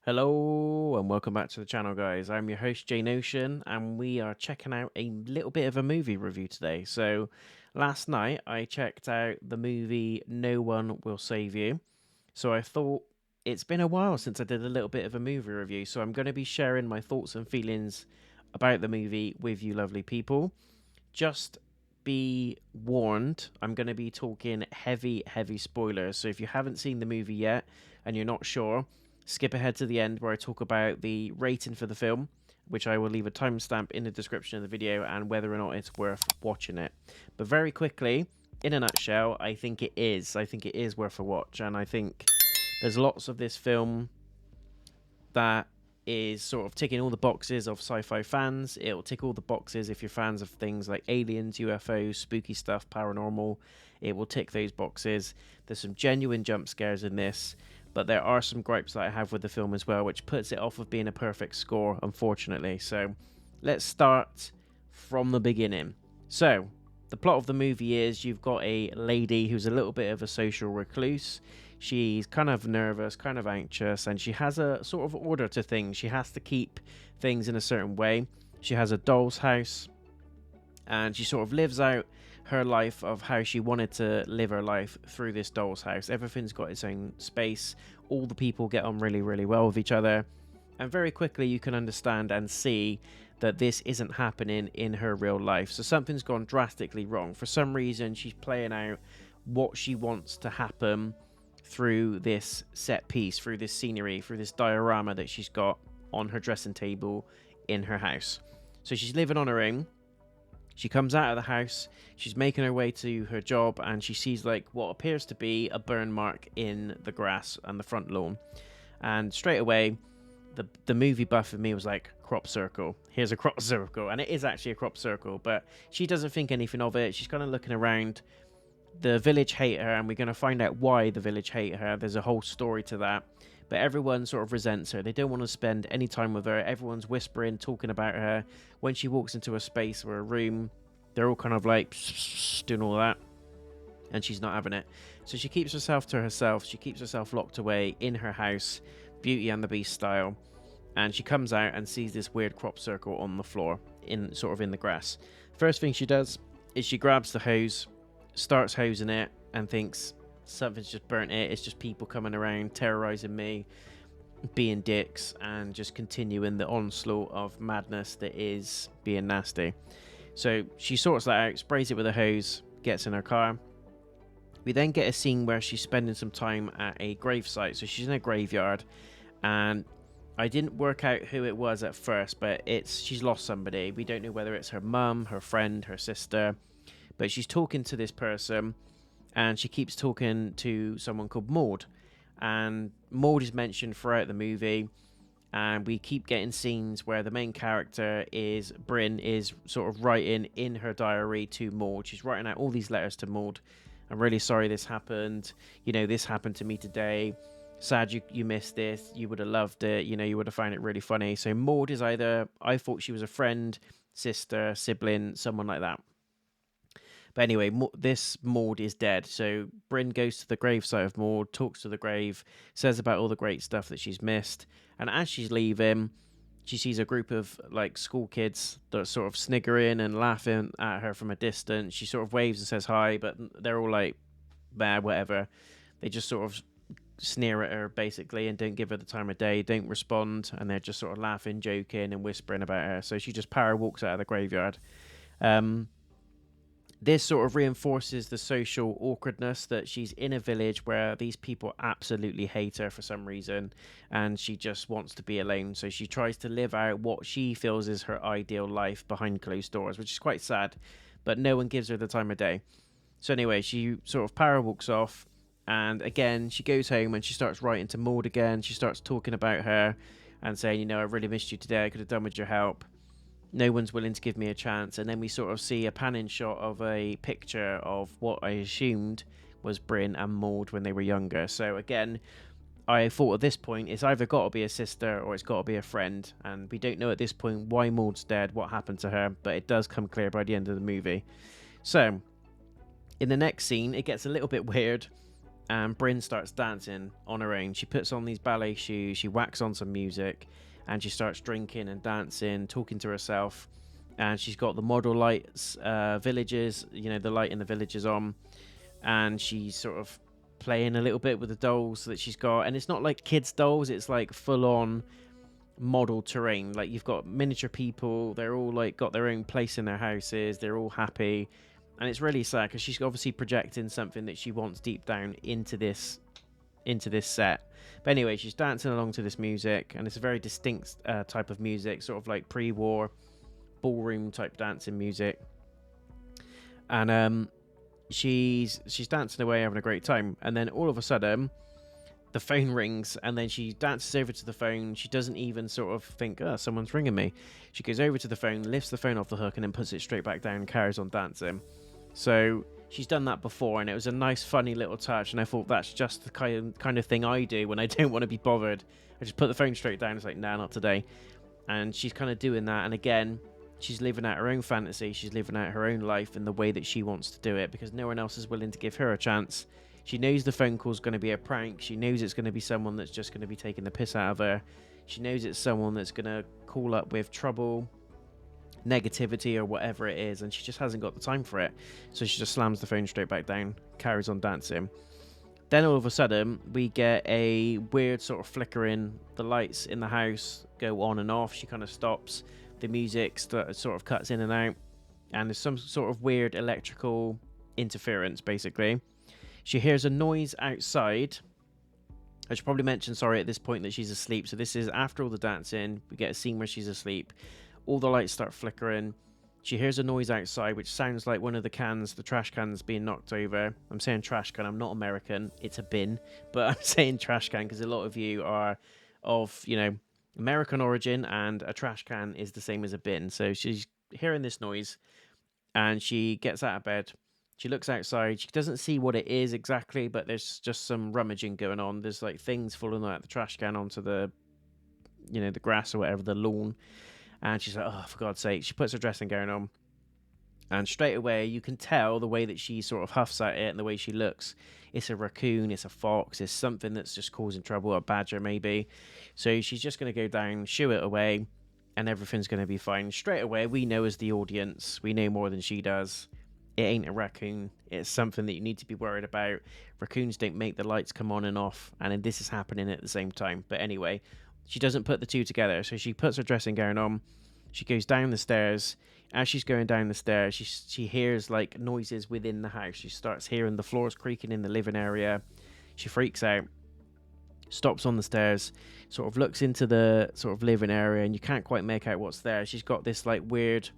Hello and welcome back to the channel, guys. I'm your host JayNotion, and we are checking out a little bit of a movie review today. So last night I checked out the movie No One Will Save You. So I thought it's been a while since I did a little bit of a movie review, so I'm going to be sharing my thoughts and feelings about the movie with you lovely people. Just be warned, I'm going to be talking heavy spoilers. So if you haven't seen the movie yet and you're not sure, skip ahead to the end where I talk about the rating for the film, which I will leave a timestamp in the description of the video, and whether or not it's worth watching it. But very quickly, in a nutshell, I think it is. I think it is worth a watch, and I think there's lots of this film that is sort of ticking all the boxes of sci-fi fans. It'll tick all the boxes if you're fans of things like aliens, UFOs, spooky stuff, paranormal. It will tick those boxes. There's some genuine jump scares in this, but there are some gripes that I have with the film as well, which puts it off of being a perfect score, unfortunately. So let's start from the beginning. So the plot of the movie is you've got a lady who's a little bit of a social recluse. She's kind of nervous, kind of anxious, and she has a sort of order to things. She has to keep things in a certain way. She has a doll's house, and she sort of lives out her life of how she wanted to live her life through this doll's house. Everything's got its own space. All the people get on really well with each other. And very quickly you can understand and see that this isn't happening in her real life. So something's gone drastically wrong. For some reason, she's playing out what she wants to happen through this set piece, through this scenery, through this diorama that she's got on her dressing table in her house. So she's living on her own. She comes out of the house, she's making her way to her job, and she sees like what appears to be a burn mark in the grass and the front lawn. And straight away, the movie buff in me was like, crop circle. Here's a crop circle. And it is actually a crop circle, but she doesn't think anything of it. She's kind of looking around. The village hate her, and we're going to find out why the village hate her. There's a whole story to that. But everyone sort of resents her. They don't want to spend any time with her. Everyone's whispering, talking about her. When she walks into a space or a room, they're all kind of like doing all that. And she's not having it. So she keeps herself to herself. She keeps herself locked away in her house, Beauty and the Beast style. And she comes out and sees this weird crop circle on the floor, in the grass. First thing she does is she grabs the hose, starts hosing it, and thinks something's just burnt it. It's just people coming around terrorizing me, being dicks, and just continuing the onslaught of madness that is being nasty. So she sorts that out, sprays it with a hose, gets in her car. We then get a scene where she's spending some time at a gravesite. So she's in a graveyard, and I didn't work out who it was at first, but she's lost somebody. We don't know whether it's her mum, her friend, her sister, but she's talking to this person, and she keeps talking to someone called Maud. And Maud is mentioned throughout the movie, and we keep getting scenes where the main character is Bryn is sort of writing in her diary to Maud. She's writing out all these letters to Maud. I'm really sorry this happened. You know, this happened to me today. Sad you missed this. You would have loved it. You know, you would have found it really funny. So Maud is either, I thought she was a friend, sister, sibling, someone like that. But anyway, this Maud is dead. So Bryn goes to the gravesite of Maud, talks to the grave, says about all the great stuff that she's missed. And as she's leaving, she sees a group of like school kids that are sort of sniggering and laughing at her from a distance. She sort of waves and says hi, but they're all like, bah, whatever. They just sort of sneer at her basically and don't give her the time of day, don't respond, and they're just sort of laughing, joking, and whispering about her. So she just power walks out of the graveyard. This sort of reinforces the social awkwardness that she's in a village where these people absolutely hate her for some reason, and she just wants to be alone. So she tries to live out what she feels is her ideal life behind closed doors, which is quite sad, but no one gives her the time of day. So anyway, she sort of power walks off, and again, she goes home and she starts writing to Maud again. She starts talking about her and saying, you know, I really missed you today. I could have done with your help. No one's willing to give me a chance. And then we sort of see a panning shot of a picture of what I assumed was Bryn and Maud when they were younger. So again, I thought at this point it's either got to be a sister or it's got to be a friend. And we don't know at this point why Maud's dead, what happened to her, but it does come clear by the end of the movie. So in the next scene, it gets a little bit weird. and Bryn starts dancing on her own. She puts on these ballet shoes, she whacks on some music, and she starts drinking and dancing, talking to herself. And she's got the model lights, villages, the light in the villages on, and she's sort of playing a little bit with the dolls that she's got. And it's not like kids' dolls, it's like full on model terrain. Like, you've got miniature people, they're all like got their own place in their houses, they're all happy. And it's really sad because she's obviously projecting something that she wants deep down into this set. But anyway, she's dancing along to this music, and it's a very distinct type of music, sort of like pre-war ballroom type dancing music. And she's dancing away, having a great time. And then all of a sudden, the phone rings, and then she dances over to the phone. She doesn't even sort of think, oh, someone's ringing me. She goes over to the phone, lifts the phone off the hook, and then puts it straight back down and carries on dancing. So she's done that before, and it was a nice, funny little touch. And I thought, that's just the kind of thing I do when I don't want to be bothered. I just put the phone straight down. It's like, nah, not today. And she's kind of doing that. And again, she's living out her own fantasy. She's living out her own life in the way that she wants to do it, because no one else is willing to give her a chance. She knows the phone call's going to be a prank. She knows it's going to be someone that's just going to be taking the piss out of her. She knows it's someone that's going to call up with trouble, negativity, or whatever it is, and she just hasn't got the time for it. So she just slams the phone straight back down, carries on dancing. Then all of a sudden, we get a weird sort of flickering. The lights in the house go on and off. She kind of stops. The music sort of cuts in and out, and there's some sort of weird electrical interference, basically. She hears a noise outside. I should probably mention, sorry, at this point that she's asleep. So this is after all the dancing. We get a scene where she's asleep. All the lights start flickering. She hears a noise outside, which sounds like one of the trash cans being knocked over. I'm saying trash can. I'm not American. It's a bin. But I'm saying trash can because a lot of you are of, American origin, and a trash can is the same as a bin. So she's hearing this noise, and she gets out of bed. She looks outside. She doesn't see what it is exactly, but there's just some rummaging going on. There's like things falling out of the trash can onto the, the grass or whatever, the lawn. And she's like, oh, for God's sake. She puts her dressing gown on. And straight away, you can tell the way that she sort of huffs at it and the way she looks. It's a raccoon, it's a fox, it's something that's just causing trouble, a badger maybe. So she's just going to go down, shoo it away, and everything's going to be fine. Straight away, we know as the audience, we know more than she does. It ain't a raccoon. It's something that you need to be worried about. Raccoons don't make the lights come on and off, and this is happening at the same time. But anyway, she doesn't put the two together. So she puts her dressing gown on. She goes down the stairs. As she's going down the stairs, she hears like noises within the house. She starts hearing the floors creaking in the living area. She freaks out, stops on the stairs, sort of looks into the sort of living area, and you can't quite make out what's there. She's got this like weird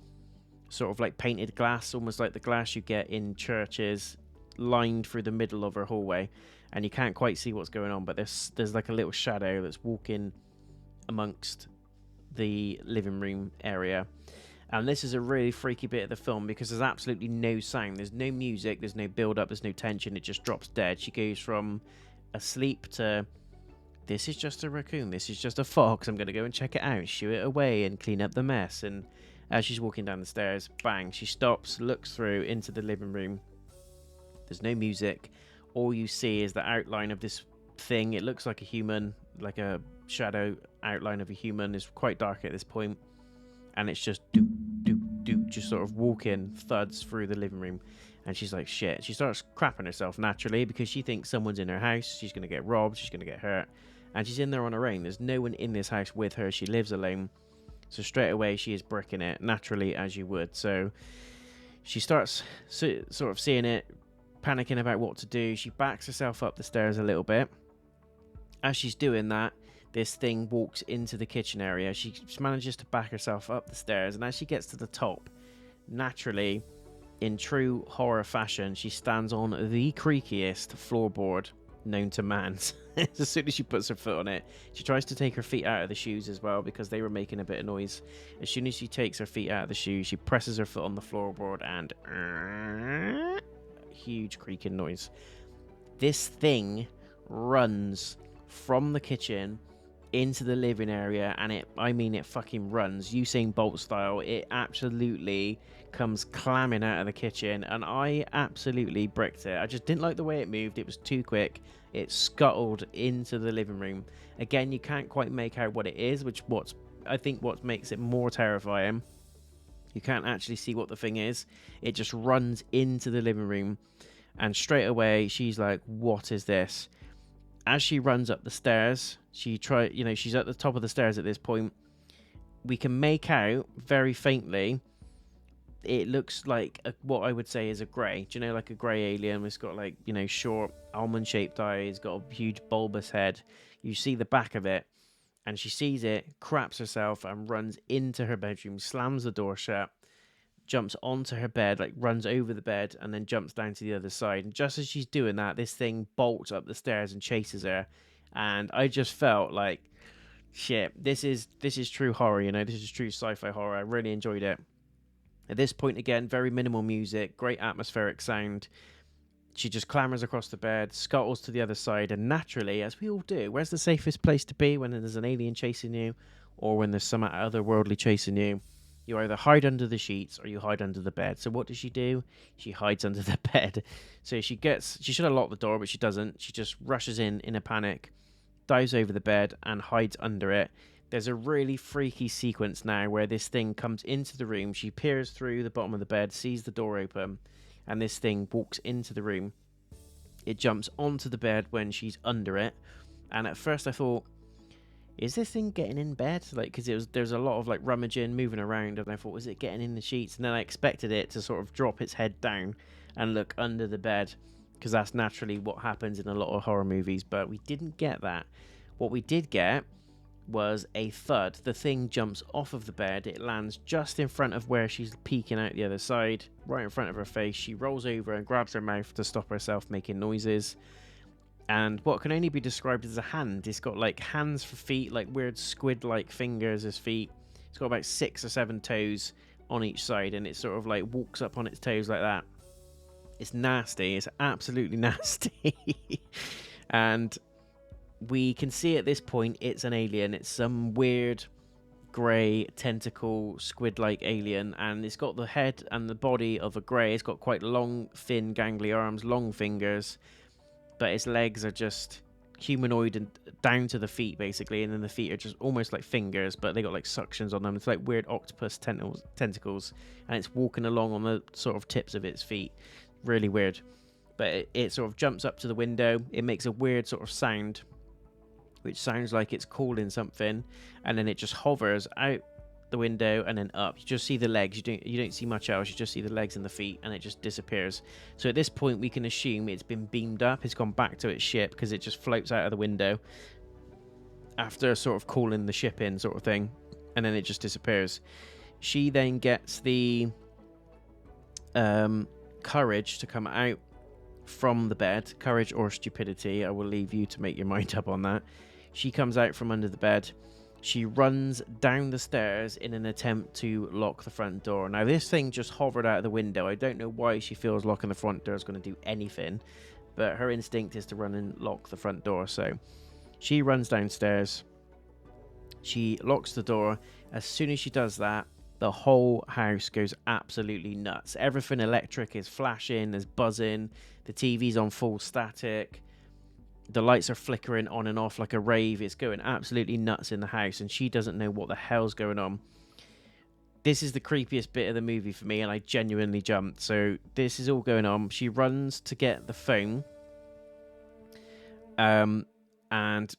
sort of like painted glass, almost like the glass you get in churches, lined through the middle of her hallway, and you can't quite see what's going on, but there's like a little shadow that's walking amongst the living room area. And this is a really freaky bit of the film because there's absolutely no sound, there's no music, there's no build up, there's no tension. It just drops dead. She goes from asleep to, this is just a raccoon, this is just a fox, I'm gonna go and check it out, shoo it away and clean up the mess. And as she's walking down the stairs, bang, she stops, looks through into the living room. There's no music. All you see is the outline of this thing. It looks like a human, like a shadow outline of a human. It's quite dark at this point, and it's just do just sort of walking thuds through the living room. And she's like, shit. She starts crapping herself naturally because she thinks someone's in her house. She's going to get robbed, she's going to get hurt, and she's in there on her own. There's no one in this house with her. She lives alone. So straight away she is bricking it naturally, as you would. So she starts sort of seeing it, panicking about what to do. She backs herself up the stairs a little bit. As she's doing that, this thing walks into the kitchen area. She manages to back herself up the stairs, and as she gets to the top, naturally, in true horror fashion, she stands on the creakiest floorboard known to man. As soon as she puts her foot on it, she tries to take her feet out of the shoes as well because they were making a bit of noise. As soon as she takes her feet out of the shoes, she presses her foot on the floorboard and huge creaking noise. This thing runs from the kitchen into the living area, and it fucking runs Usain Bolt style. It absolutely comes clamming out of the kitchen, and I absolutely bricked it. I just didn't like the way it moved. It was too quick. It scuttled into the living room. Again, you can't quite make out what it is, I think what makes it more terrifying. You can't actually see what the thing is. It just runs into the living room, and straight away she's like, what is this? As she runs up the stairs, she's at the top of the stairs at this point. We can make out very faintly, it looks like what I would say is a grey. Do you know, like a grey alien? It's got like, short almond-shaped eyes, got a huge bulbous head. You see the back of it, and she sees it, craps herself, and runs into her bedroom, slams the door shut, jumps onto her bed, like runs over the bed, and then jumps down to the other side. And just as she's doing that, this thing bolts up the stairs and chases her. And I just felt like, shit, this is true horror, this is true sci-fi horror. I really enjoyed it. At this point, again, very minimal music, great atmospheric sound. She just clambers across the bed, scuttles to the other side, and naturally, as we all do, where's the safest place to be when there's an alien chasing you, or when there's some otherworldly chasing you? You either hide under the sheets or you hide under the bed. So what does she do? She hides under the bed. So she should have locked the door, but she doesn't. She just rushes in a panic, dives over the bed, and hides under it. There's a really freaky sequence now where this thing comes into the room. She peers through the bottom of the bed, sees the door open, and this thing walks into the room. It jumps onto the bed when she's under it. And at first I thought, is this thing getting in bed? Like, because there's a lot of like rummaging, moving around, and I thought, was it getting in the sheets? And then I expected it to sort of drop its head down and look under the bed, because that's naturally what happens in a lot of horror movies. But we didn't get that. What we did get was a thud. The thing jumps off of the bed. It lands just in front of where she's peeking out the other side, right in front of her face. She rolls over and grabs her mouth to stop herself making noises. And what can only be described as a hand, it's got like hands for feet, like weird squid-like fingers as feet. It's got about 6 or 7 toes on each side, and it sort of like walks up on its toes like that. It's nasty. It's absolutely nasty. And we can see at this point it's an alien. It's some weird grey tentacle squid-like alien, and it's got the head and the body of a grey. It's got quite long, thin, gangly arms, long fingers, but its legs are just humanoid and down to the feet basically, and then the feet are just almost like fingers, but they got like suctions on them. It's like weird octopus tentacles, and it's walking along on the sort of tips of its feet. Really weird. But it sort of jumps up to the window. It makes a weird sort of sound, which sounds like it's calling something, and then it just hovers out the window and then up. You just see the legs. You don't see much else. You just see the legs and the feet, and it just disappears. So at this point, we can assume it's been beamed up. It's gone back to its ship, because it just floats out of the window after sort of calling the ship in, sort of thing, and then it just disappears. She then gets the courage to come out from the bed. Courage or stupidity, I will leave you to make your mind up on that. She comes out from under the bed. She runs down the stairs in an attempt to lock the front door. Now, this thing just hovered out of the window. I don't know why she feels locking the front door is going to do anything, but her instinct is to run and lock the front door. So she runs downstairs. She locks the door. As soon as she does that, the whole house goes absolutely nuts. Everything electric is flashing, there's buzzing, the TV's on full static. The lights are flickering on and off like a rave. It's going absolutely nuts in the house, and she doesn't know what the hell's going on. This is the creepiest bit of the movie for me, and I genuinely jumped. So this is all going on. She runs to get the phone, and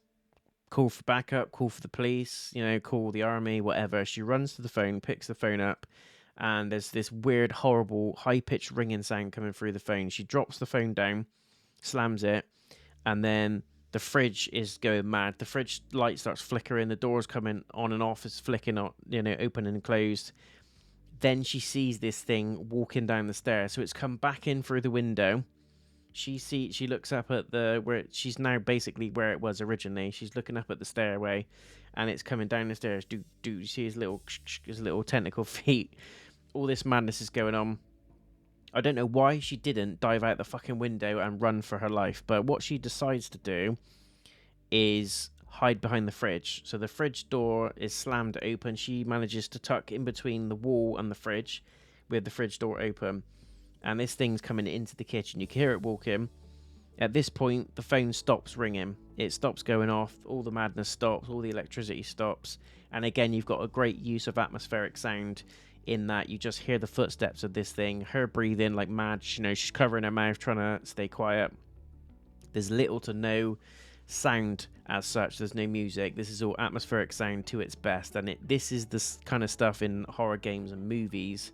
call for backup, call for the police, call the army, whatever. She runs to the phone, picks the phone up, and there's this weird, horrible, high-pitched ringing sound coming through the phone. She drops the phone down, slams it, and then the fridge is going mad. The fridge light starts flickering. The door's coming on and off. It's flicking on, open and closed. Then she sees this thing walking down the stairs. So it's come back in through the window. She looks up at where she's now basically where it was originally. She's looking up at the stairway, and it's coming down the stairs. You see his little tentacle feet. All this madness is going on. I don't know why she didn't dive out the fucking window and run for her life, but what she decides to do is hide behind the fridge. So the fridge door is slammed open. She manages to tuck in between the wall and the fridge with the fridge door open. And this thing's coming into the kitchen. You can hear it walking. At this point, the phone stops ringing. It stops going off. All the madness stops. All the electricity stops. And again, you've got a great use of atmospheric sound in that you just hear the footsteps of this thing. Her breathing like mad. You know, she's covering her mouth, trying to stay quiet. There's little to no sound as such. There's no music. This is all atmospheric sound to its best. And this is the kind of stuff in horror games and movies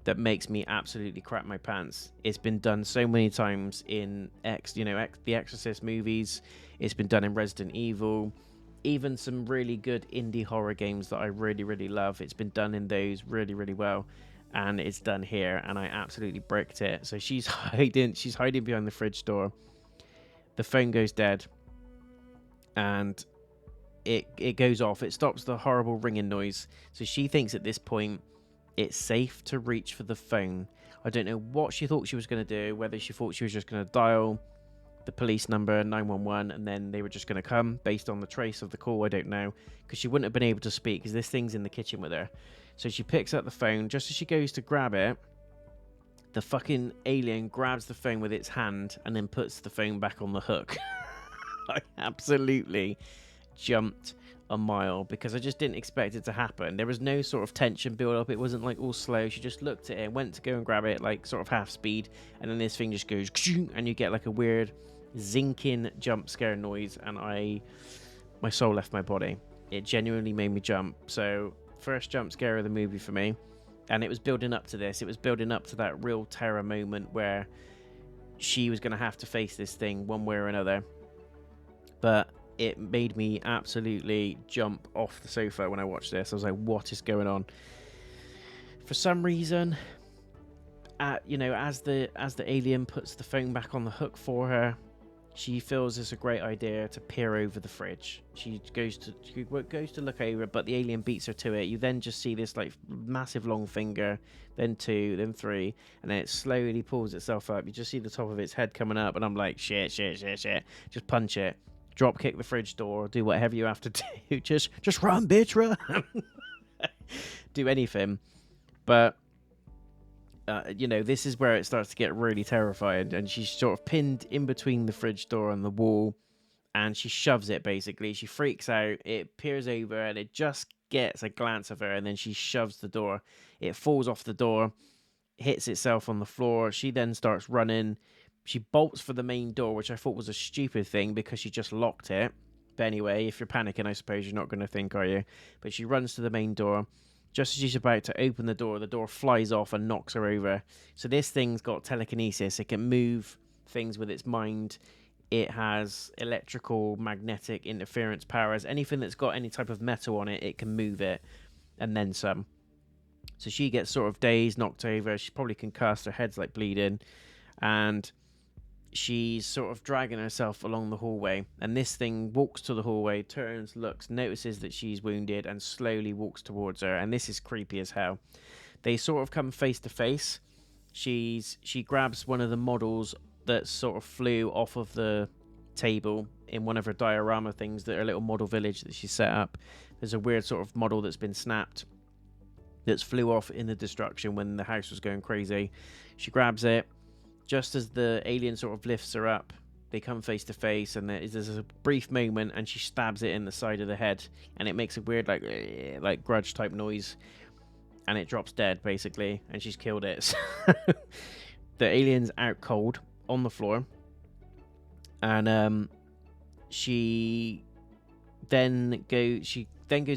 that makes me absolutely crap my pants. It's been done so many times in the Exorcist movies. It's been done in Resident Evil. Even some really good indie horror games that I really, really love. It's been done in those really, really well. And it's done here, and I absolutely bricked it. So she's hiding behind the fridge door. The phone goes dead. And it goes off. It stops the horrible ringing noise. So she thinks at this point it's safe to reach for the phone. I don't know what she thought she was going to do, whether she thought she was just going to dial the police number 911 and then they were just going to come based on the trace of the call. I don't know, because she wouldn't have been able to speak because this thing's in the kitchen with her. So she picks up the phone. Just as she goes to grab it, the fucking alien grabs the phone with its hand and then puts the phone back on the hook. I absolutely jumped a mile because I just didn't expect it to happen. There was no sort of tension build up. It wasn't like all slow. She just looked at it, went to go and grab it like sort of half speed, and then this thing just goes and you get like a weird zinking jump scare noise, and my soul left my body. It genuinely made me jump. So first jump scare of the movie for me, and it was building up to this. It was building up to that real terror moment where she was going to have to face this thing one way or another. But it made me absolutely jump off the sofa when I watched this. I was like, what is going on? For some reason, as the alien puts the phone back on the hook for her, she feels it's a great idea to peer over the fridge. She goes to look over, but the alien beats her to it. You then just see this like massive long finger, then 2, then 3, and then it slowly pulls itself up. You just see the top of its head coming up, and I'm like, shit. Just punch it. Drop kick the fridge door, do whatever you have to do. Just run, bitch, run. Do anything. But, this is where it starts to get really terrifying. And she's sort of pinned in between the fridge door and the wall. And she shoves it, basically. She freaks out. It peers over and it just gets a glance of her. And then she shoves the door. It falls off the door, hits itself on the floor. She then starts running. She bolts for the main door, which I thought was a stupid thing because she just locked it. But anyway, if you're panicking, I suppose you're not going to think, are you? But she runs to the main door. Just as she's about to open the door flies off and knocks her over. So this thing's got telekinesis. It can move things with its mind. It has electrical, magnetic interference powers. Anything that's got any type of metal on it, it can move it. And then some. So she gets sort of dazed, knocked over. She's probably concussed. Her head's like bleeding. And she's sort of dragging herself along the hallway, and this thing walks to the hallway, turns, looks, notices that she's wounded, and slowly walks towards her. And this is creepy as hell. They sort of come face to face. She grabs one of the models that sort of flew off of the table in one of her diorama things, that are a little model village that she set up. There's a weird sort of model that's been snapped that's flew off in the destruction when the house was going crazy. She grabs it. Just as the alien sort of lifts her up, they come face to face, and there's a brief moment, and she stabs it in the side of the head, and it makes a weird like grudge type noise, and it drops dead basically, and she's killed it. The alien's out cold on the floor, and she then goes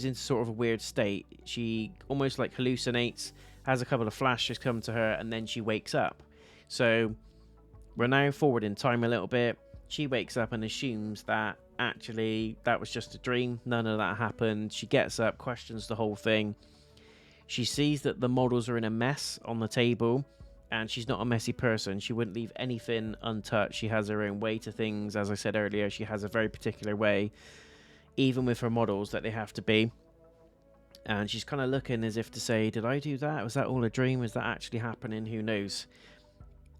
into sort of a weird state. She almost like hallucinates, has a couple of flashes come to her, and then she wakes up. So we're now forward in time a little bit. She wakes up and assumes that actually that was just a dream. None of that happened. She gets up, questions the whole thing. She sees that the models are in a mess on the table, and she's not a messy person. She wouldn't leave anything untouched. She has her own way to things. As I said earlier, she has a very particular way, even with her models, that they have to be. And she's kind of looking as if to say, did I do that? Was that all a dream? Was that actually happening? Who knows?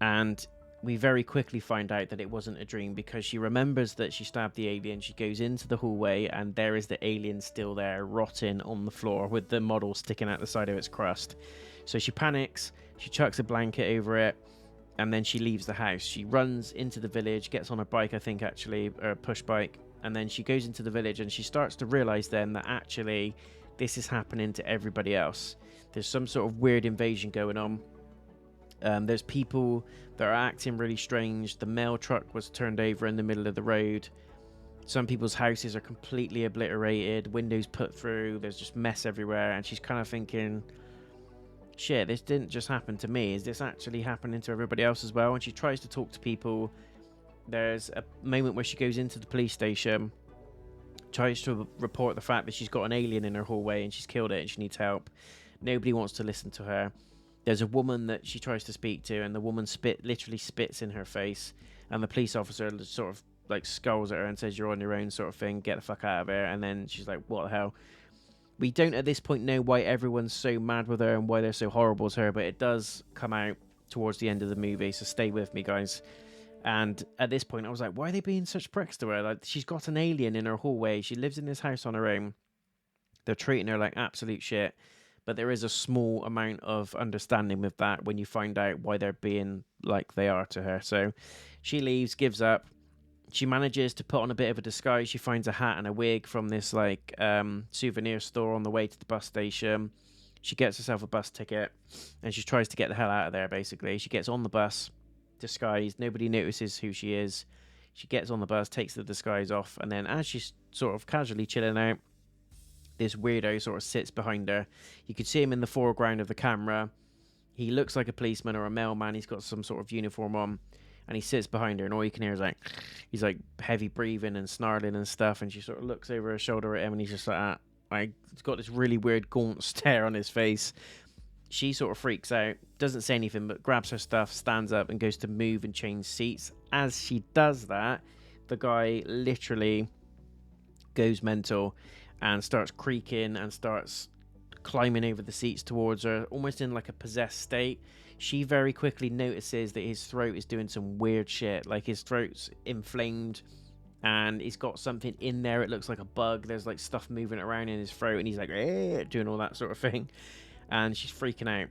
And we very quickly find out that it wasn't a dream, because she remembers that she stabbed the alien. She goes into the hallway, and there is the alien still there, rotting on the floor with the model sticking out the side of its crust. So she panics, she chucks a blanket over it, and then she leaves the house. She runs into the village, gets on her bike, I think, actually, or a push bike, and then she goes into the village, and she starts to realize then that actually this is happening to everybody else. There's some sort of weird invasion going on. There's people that are acting really strange. The mail truck was turned over in the middle of the road. Some people's houses are completely obliterated, windows put through, there's just mess everywhere, and she's kind of thinking, shit, this didn't just happen to me. Is this actually happening to everybody else as well? And she tries to talk to people. There's a moment where she goes into the police station, tries to report the fact that she's got an alien in her hallway and she's killed it and she needs help. Nobody wants to listen to her. There's a woman that she tries to speak to, and the woman literally spits in her face, and the police officer sort of like skulls at her and says, "You're on your own," sort of thing, "Get the fuck out of here." And then she's like, "What the hell?" We don't at this point know why everyone's so mad with her and why they're so horrible to her, but it does come out towards the end of the movie, so stay with me, guys. And at this point I was like, why are they being such pricks to her? Like, she's got an alien in her hallway, she lives in this house on her own, they're treating her like absolute shit. But there is a small amount of understanding with that when you find out why they're being like they are to her. So she leaves, gives up. She manages to put on a bit of a disguise. She finds a hat and a wig from this like souvenir store on the way to the bus station. She gets herself a bus ticket, and she tries to get the hell out of there, basically. She gets on the bus, disguised. Nobody notices who she is. She gets on the bus, takes the disguise off, and then as she's sort of casually chilling out, this weirdo sort of sits behind her. You could see him in the foreground of the camera. He looks like a policeman or a mailman. He's got some sort of uniform on, and he sits behind her, and all you can hear is like, he's like heavy breathing and snarling and stuff, and she sort of looks over her shoulder at him, and he's just like, he's got this really weird gaunt stare on his face. She sort of freaks out, doesn't say anything, but grabs her stuff, stands up, and goes to move and change seats. As she does that, the guy literally goes mental and starts creaking and starts climbing over the seats towards her, almost in like a possessed state. She very quickly notices that his throat is doing some weird shit, like his throat's inflamed and he's got something in there. It looks like a bug. There's like stuff moving around in his throat, and he's like doing all that sort of thing, and she's freaking out.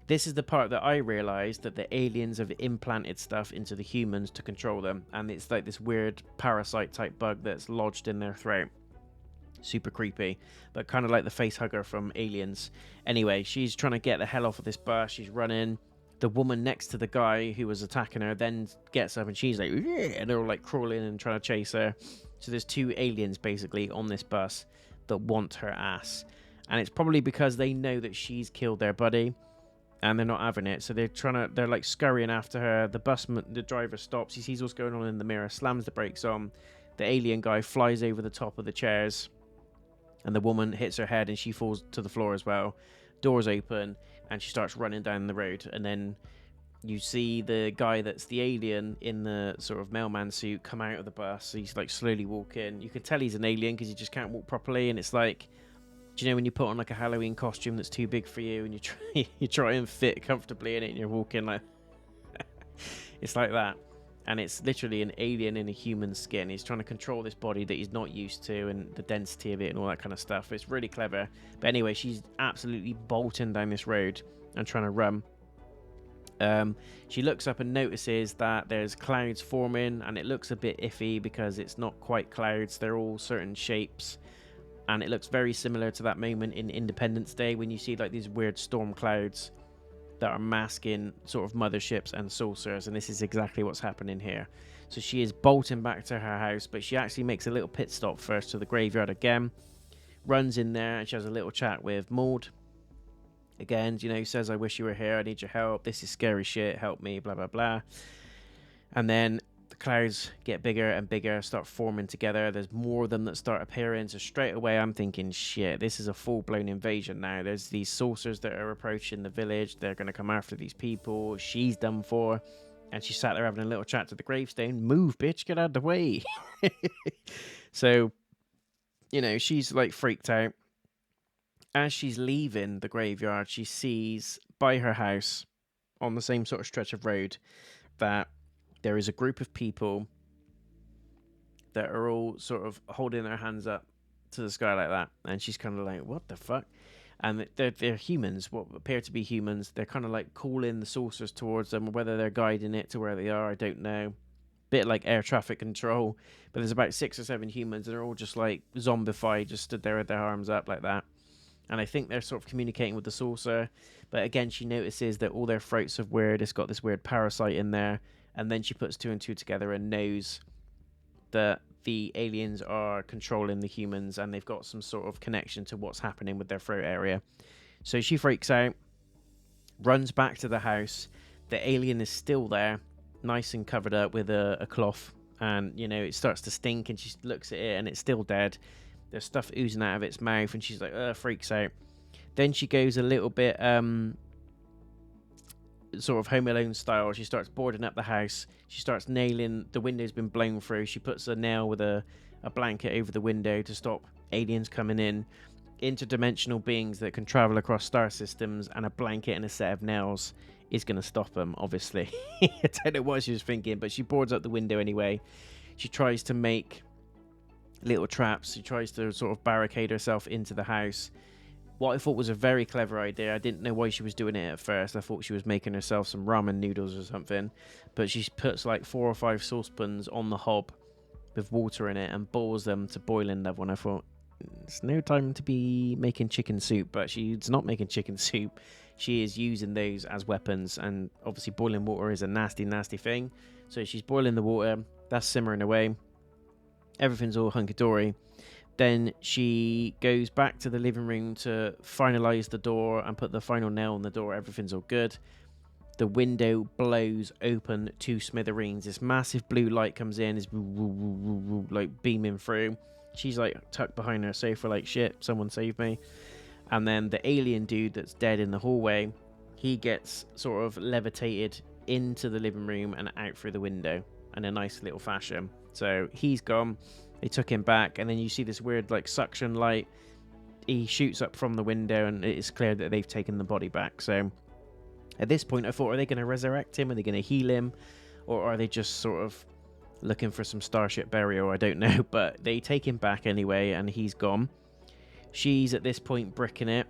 This is the part that I realized that the aliens have implanted stuff into the humans to control them, and it's like this weird parasite type bug that's lodged in their throat. Super creepy, but kind of like the face hugger from Aliens. Anyway, she's trying to get the hell off of this bus. She's running. The woman next to the guy who was attacking her then gets up, and she's like, and they're all like crawling and trying to chase her. So there's two aliens basically on this bus that want her ass, and it's probably because they know that she's killed their buddy and they're not having it. So they're like scurrying after her. The driver stops. He sees what's going on in the mirror, slams the brakes on. The alien guy flies over the top of the chairs, and the woman hits her head and she falls to the floor as well. Doors open, and she starts running down the road, and then you see the guy that's the alien in the sort of mailman suit come out of the bus. He's like slowly walking. You can tell he's an alien because he just can't walk properly, and it's like, do you know when you put on like a Halloween costume that's too big for you, and you try and fit comfortably in it, and you're walking like it's like that. And it's literally an alien in a human skin. He's trying to control this body that he's not used to, and the density of it and all that kind of stuff. It's really clever. But anyway, she's absolutely bolting down this road and trying to run. She looks up and notices that there's clouds forming, and it looks a bit iffy because it's not quite clouds. They're all certain shapes. And it looks very similar to that moment in Independence Day when you see like these weird storm clouds that are masking sort of motherships and saucers, and this is exactly what's happening here. So she is bolting back to her house, but she actually makes a little pit stop first to the graveyard again, runs in there, and she has a little chat with Maud. Again, you know, says, "I wish you were here, I need your help, this is scary shit, help me, blah blah blah." And then the clouds get bigger and bigger, start forming together. There's more of them that start appearing. So straight away I'm thinking, shit, this is a full-blown invasion now. There's these saucers that are approaching the village. They're going to come after these people. She's done for. And she sat there having a little chat to the gravestone. Move, bitch, get out of the way. So, you know, she's like freaked out. As she's leaving the graveyard, she sees by her house on the same sort of stretch of road that there is a group of people that are all sort of holding their hands up to the sky like that, and she's kind of like, what the fuck? And they're humans, what appear to be humans. They're kind of like calling the saucers towards them, or whether they're guiding it to where they are, I don't know. Bit like air traffic control, but there's about 6 or 7 humans, and they're all just like zombified, just stood there with their arms up like that. And I think they're sort of communicating with the saucer, but again, she notices that all their throats are weird. It's got this weird parasite in there, and then she puts 2 and 2 together and knows that the aliens are controlling the humans, and they've got some sort of connection to what's happening with their throat area. So she freaks out, runs back to the house. The alien is still there, nice and covered up with a cloth, and it starts to stink, and she looks at it and it's still dead. There's stuff oozing out of its mouth, and she's like, freaks out. Then she goes a little bit sort of Home Alone style. She starts boarding up the house. She starts nailing, the window's been blown through. She puts a nail with a blanket over the window to stop aliens coming in. Interdimensional beings that can travel across star systems, and a blanket and a set of nails is going to stop them, obviously. I don't know what she was thinking, but she boards up the window anyway. She tries to make little traps. She tries to sort of barricade herself into the house. What I thought was a very clever idea. I didn't know why she was doing it at first. I thought she was making herself some ramen noodles or something. But she puts like 4 or 5 saucepans on the hob with water in it and boils them to boiling level. And I thought, it's no time to be making chicken soup. But she's not making chicken soup. She is using those as weapons. And obviously boiling water is a nasty, nasty thing. So she's boiling the water. That's simmering away. Everything's all hunky-dory. Then she goes back to the living room to finalize the door and put the final nail on the door. Everything's all good. The window blows open to smithereens. This massive blue light comes in, is like beaming through. She's like tucked behind her sofa like, shit, someone save me. And then the alien dude that's dead in the hallway, he gets sort of levitated into the living room and out through the window in a nice little fashion. So he's gone. They took him back, and then you see this weird like suction light. He shoots up from the window, and it's clear that they've taken the body back. So at this point I thought, are they going to resurrect him? Are they going to heal him? Or are they just sort of looking for some starship burial? I don't know. But they take him back anyway, and he's gone. She's at this point bricking it.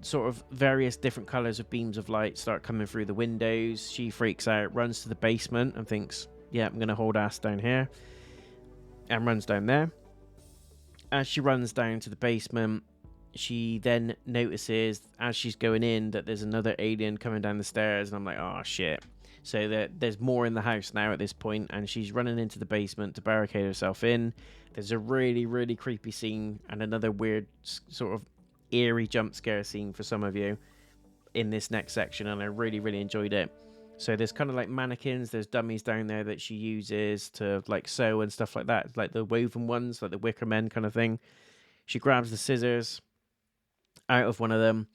Sort of various different colours of beams of light start coming through the windows. She freaks out, runs to the basement and thinks, yeah, I'm going to hold ass down here. And runs down there. As she runs down to the basement, she then notices as she's going in that there's another alien coming down the stairs, and I'm like, oh shit. So there's more in the house now at this point, and she's running into the basement to barricade herself in. There's a really, really creepy scene and another weird sort of eerie jump scare scene for some of you in this next section, and I really, really enjoyed it. So there's kind of like mannequins, there's dummies down there that she uses to like sew and stuff like that, like the woven ones, like the Wicker Men kind of thing. She grabs the scissors out of one of them,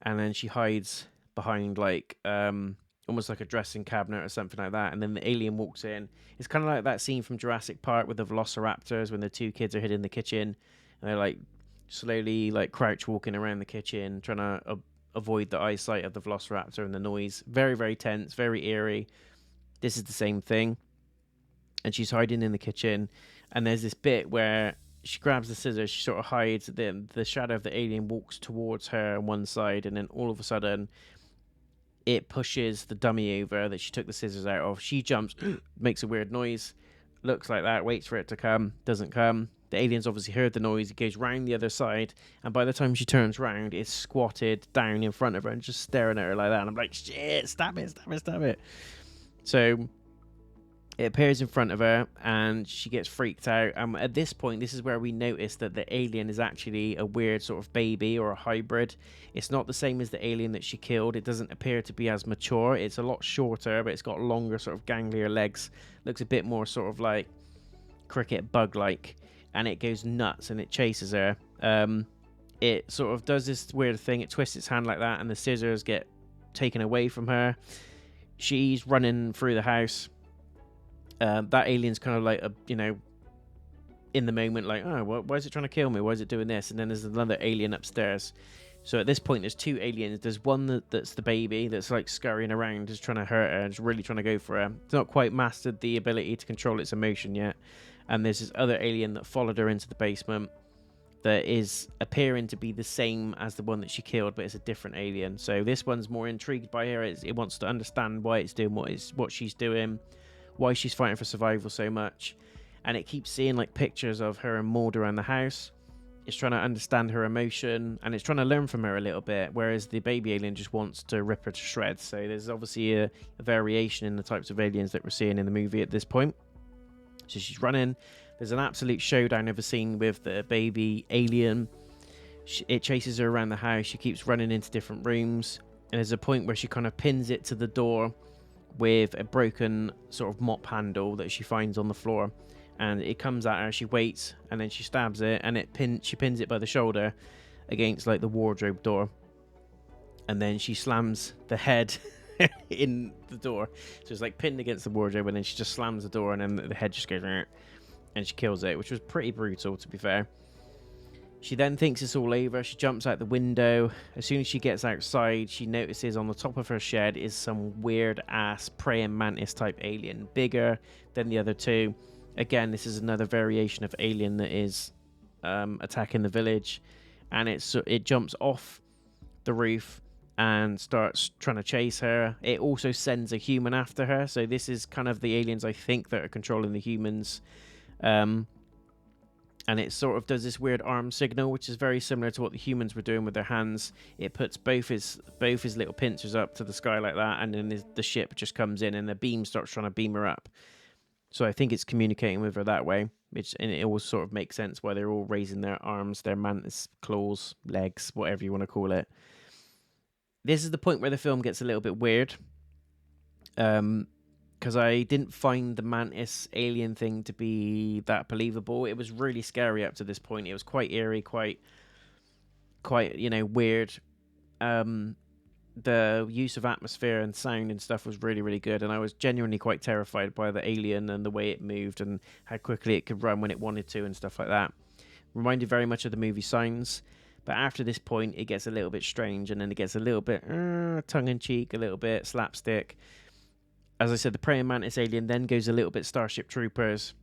and then she hides behind like almost like a dressing cabinet or something like that, and then the alien walks in. It's kind of like that scene from Jurassic Park with the velociraptors when the 2 kids are hidden in the kitchen, and they're like slowly like crouch walking around the kitchen trying to avoid the eyesight of the velociraptor and the noise. Very, very tense, very eerie. This is the same thing. And she's hiding in the kitchen, and there's this bit where she grabs the scissors, she sort of hides, the shadow of the alien walks towards her on one side, and then all of a sudden it pushes the dummy over that she took the scissors out of. She jumps, makes a weird noise, looks like that, waits for it to come, doesn't come. The alien's obviously heard the noise. It goes round the other side, and by the time she turns round, it's squatted down in front of her and just staring at her like that. And I'm like, shit, stab it, stab it, stab it. So it appears in front of her, and she gets freaked out. At this point, this is where we notice that the alien is actually a weird sort of baby or a hybrid. It's not the same as the alien that she killed. It doesn't appear to be as mature. It's a lot shorter, but it's got longer sort of ganglier legs. Looks a bit more sort of like cricket bug-like. And it goes nuts and it chases her. It sort of does this weird thing. It twists its hand like that, and the scissors get taken away from her. She's running through the house. That alien's kind of like, in the moment, like, oh, why is it trying to kill me? Why is it doing this? And then there's another alien upstairs. So at this point, there's two aliens. There's one that's the baby that's like scurrying around, just trying to hurt her, just really trying to go for her. It's not quite mastered the ability to control its emotion yet. And there's this other alien that followed her into the basement that is appearing to be the same as the one that she killed, but it's a different alien. So this one's more intrigued by her. It wants to understand why it's doing what she's doing, why she's fighting for survival so much. And it keeps seeing like pictures of her and Maud around the house. It's trying to understand her emotion, and it's trying to learn from her a little bit, whereas the baby alien just wants to rip her to shreds. So there's obviously a variation in the types of aliens that we're seeing in the movie at this point. So she's running. There's an absolute showdown of a scene with the baby alien. It chases her around the house. She keeps running into different rooms, and there's a point where she kind of pins it to the door with a broken sort of mop handle that she finds on the floor. And it comes at her, she waits, and then she stabs it, and she pins it by the shoulder against like the wardrobe door. And then she slams the head in the door. So it's like pinned against the wardrobe, and then she just slams the door, and then the head just goes, and she kills it, which was pretty brutal, to be fair. She then thinks it's all over. She jumps out the window. As soon as she gets outside, she notices on the top of her shed is some weird ass praying mantis type alien, bigger than the other two. Again, this is another variation of alien that is attacking the village, and it jumps off the roof and starts trying to chase her. It also sends a human after her, so this is kind of the aliens I think that are controlling the humans. And it sort of does this weird arm signal, which is very similar to what the humans were doing with their hands. It puts both his little pincers up to the sky like that, and then the ship just comes in, and the beam starts trying to beam her up. So I think it's communicating with her that way, and it all sort of makes sense why they're all raising their arms, their mantis claws, legs, whatever you want to call it. This is the point where the film gets a little bit weird, because I didn't find the mantis alien thing to be that believable. It was really scary up to this point. It was quite eerie, quite weird. The use of atmosphere and sound and stuff was really, really good, and I was genuinely quite terrified by the alien and the way it moved and how quickly it could run when it wanted to and stuff like that. Reminded very much of the movie Signs, but after this point it gets a little bit strange, and then it gets a little bit tongue-in-cheek, a little bit slapstick. As I said, the praying mantis alien then goes a little bit Starship Troopers,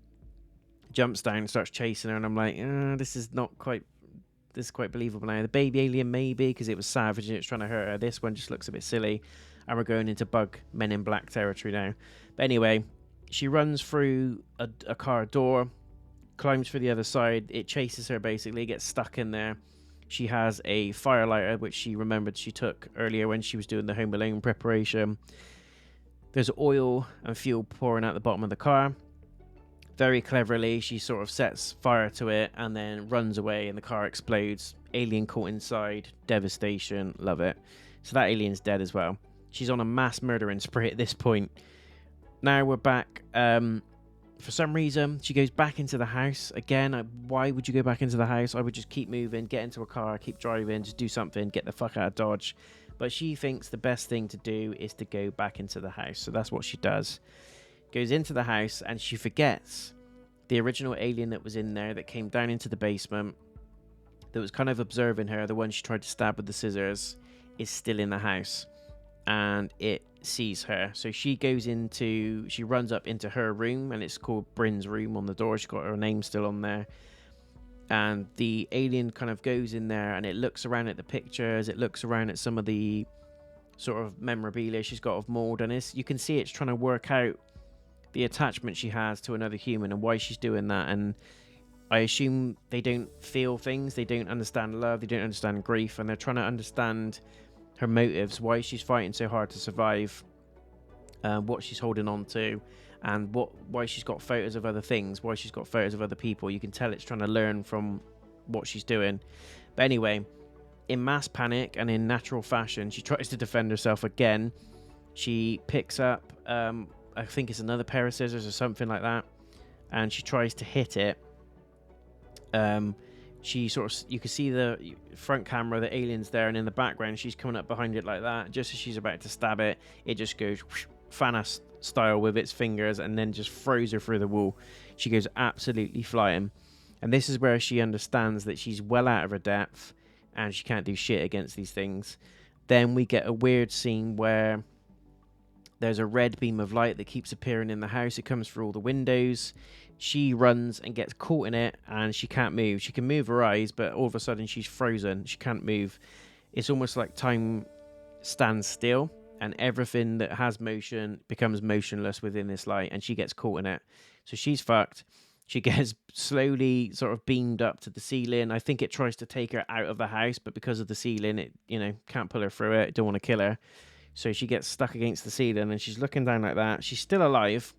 jumps down, starts chasing her, and I'm like, this is quite believable now. The baby alien maybe, because it was savage and it's trying to hurt her. This one just looks a bit silly, and we're going into bug Men in Black territory now. But anyway, she runs through a car door, climbs through the other side. It chases her basically, gets stuck in there. She has a fire lighter, which she remembered she took earlier when she was doing the Home Alone preparation. There's oil and fuel pouring out the bottom of the car. Very cleverly, she sort of sets fire to it and then runs away, and the car explodes. Alien caught inside. Devastation. Love it. So that alien's dead as well. She's on a mass murdering spree at this point. Now we're back. For some reason, she goes back into the house. Again, why would you go back into the house? I would just keep moving, get into a car, keep driving, just do something, get the fuck out of Dodge. But she thinks the best thing to do is to go back into the house. So that's what she does. Goes into the house, and she forgets the original alien that was in there that came down into the basement, that was kind of observing her, the one she tried to stab with the scissors, is still in the house, and it sees her. So she runs up into her room, and it's called Bryn's room on the door. She's got her name still on there, and the alien kind of goes in there, and it looks around at the pictures, it looks around at some of the sort of memorabilia she's got of Maud, and you can see it's trying to work out the attachment she has to another human and why she's doing that. And I assume they don't feel things, they don't understand love, they don't understand grief, and they're trying to understand her motives, why she's fighting so hard to survive, what she's holding on to, and why she's got photos of other things, why she's got photos of other people. You can tell it's trying to learn from what she's doing. But anyway, in mass panic and in natural fashion, she tries to defend herself again. She picks up I think it's another pair of scissors or something like that, and she tries to hit it. She you can see the front camera, the alien's there, and in the background she's coming up behind it like that. Just as she's about to stab it, it just goes whoosh, Thanos style with its fingers, and then just throws her through the wall. She goes absolutely flying, and this is where she understands that she's well out of her depth, and she can't do shit against these things. Then we get a weird scene where there's a red beam of light that keeps appearing in the house. It comes through all the windows. She runs and gets caught in it, and she can't move. She can move her eyes, but all of a sudden she's frozen. She can't move. It's almost like time stands still, and everything that has motion becomes motionless within this light, and she gets caught in it. So she's fucked. She gets slowly sort of beamed up to the ceiling. I think it tries to take her out of the house, but because of the ceiling, it, can't pull her through it. Don't want to kill her. So she gets stuck against the ceiling, and she's looking down like that. She's still alive,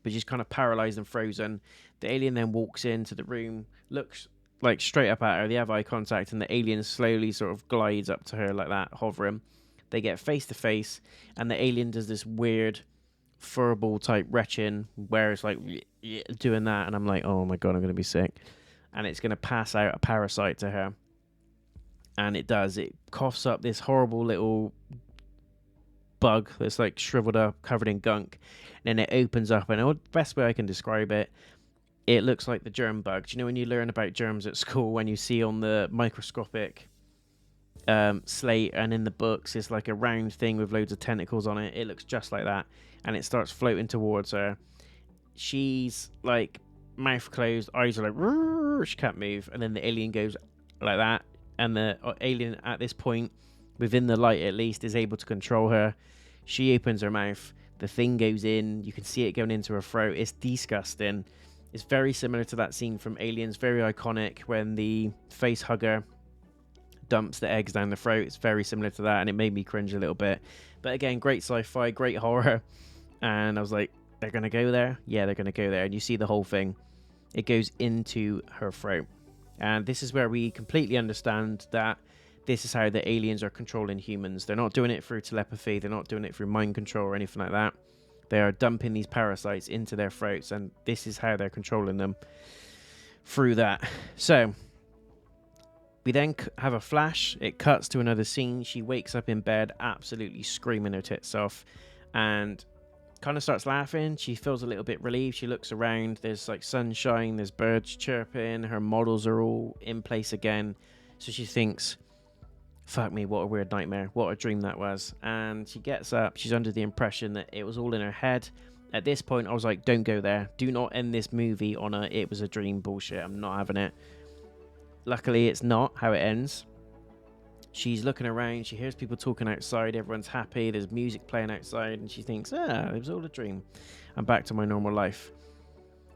but she's kind of paralyzed and frozen. The alien then walks into the room, looks like straight up at her. They have eye contact, and the alien slowly sort of glides up to her like that, hovering. They get face to face, and the alien does this weird furball type retching where it's like doing that, and I'm like, oh my god, I'm gonna be sick. And it's gonna pass out a parasite to her, and it does. It coughs up this horrible little bug that's like shriveled up, covered in gunk, and then it opens up, and the best way I can describe it, it looks like the germ bug. Do you know when you learn about germs at school, when you see on the microscopic slate and in the books it's like a round thing with loads of tentacles on it? It looks just like that, and it starts floating towards her. She's like mouth closed, eyes are like, she can't move, and then the alien goes like that, and the alien at this point, within the light at least, is able to control her. She opens her mouth, the thing goes in, you can see it going into her throat. It's disgusting. It's very similar to that scene from Aliens, very iconic, when the face hugger dumps the eggs down the throat. It's very similar to that, and it made me cringe a little bit. But again, great sci-fi, great horror, and I was like, they're gonna go there? Yeah, they're gonna go there. And you see the whole thing, it goes into her throat, and this is where we completely understand that this is how the aliens are controlling humans. They're not doing it through telepathy, they're not doing it through mind control or anything like that. They are dumping these parasites into their throats, and this is how they're controlling them, through that. So we then have a flash. It cuts to another scene. She wakes up in bed, absolutely screaming her tits off, and kind of starts laughing. She feels a little bit relieved. She looks around. There's like sunshine. There's birds chirping. Her models are all in place again. So she thinks, fuck me, what a weird nightmare. What a dream that was. And she gets up. She's under the impression that it was all in her head. At this point, I was like, don't go there. Do not end this movie on a it was a dream bullshit. I'm not having it. Luckily, it's not how it ends. She's looking around. She hears people talking outside. Everyone's happy. There's music playing outside. And she thinks, it was all a dream. I'm back to my normal life.